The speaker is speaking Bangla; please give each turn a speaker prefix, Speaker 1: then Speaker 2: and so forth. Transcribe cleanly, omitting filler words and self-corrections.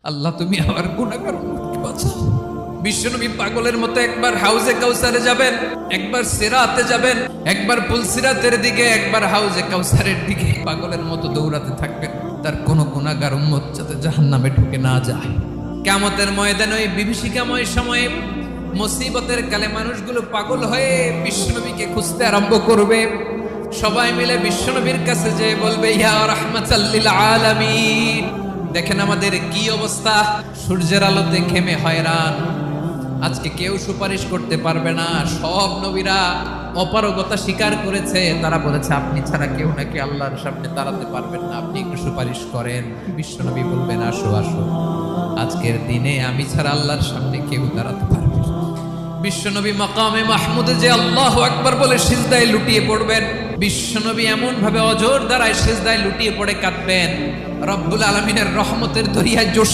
Speaker 1: আল্লাহ তুমি আমার গুনাহগার উম্মতকে বাঁচাও। বিশ্বনবী পাগলের মতো একবার হাউজে কাউসারে যাবেন, একবার সিরাতে যাবেন, একবার পুলসিরাতের দিকে, একবার হাউজে কাউসারের দিকে পাগলের মতো দৌড়াতে থাকবেন, তার কোনো গুনাহগার উম্মত যাতে জাহান্নামে ঢুকে না যায়। কিয়ামতের ময়দানে ওই বিভীষিকাময় সময়ে মুসিবতের কালে মানুষগুলো পাগল হয়ে বিশ্বনবীকে খুঁজতে আরম্ভ করবে। সবাই মিলে বিশ্বনবীর কাছে যেয়ে বলবে, ইয়া রাহমাতাল লিল আলামিন, দেখেন আমাদের কি অবস্থা, সূর্যের আলোতে ঘেমে হয়রান, আজকে কেউ সুপারিশ করতে পারবে না। সব নবীরা অপারগতা স্বীকার করেছে, তারা বলেছে আপনি ছাড়া কেউ নাকি আল্লাহর সামনে দাঁড়াতে পারবেন না, আপনি একটু সুপারিশ করেন। বিশ্বনবী বলবেন, আসো আসো, আজকের দিনে আমি ছাড়া আল্লাহর সামনে কেউ দাঁড়াতে পারবে না। বিশ্বনবী মাকামে মাহমুদে যে আল্লাহু আকবার বলে সিজদায় লুটিয়ে পড়বেন, বিশ্বনবী এমন ভাবে অজর দ্বারায় সিজদায় লুটিয়ে পড়ে কাঁদবেন, রব্বুল আলামিনের রহমতের দরিয়ায় জোশ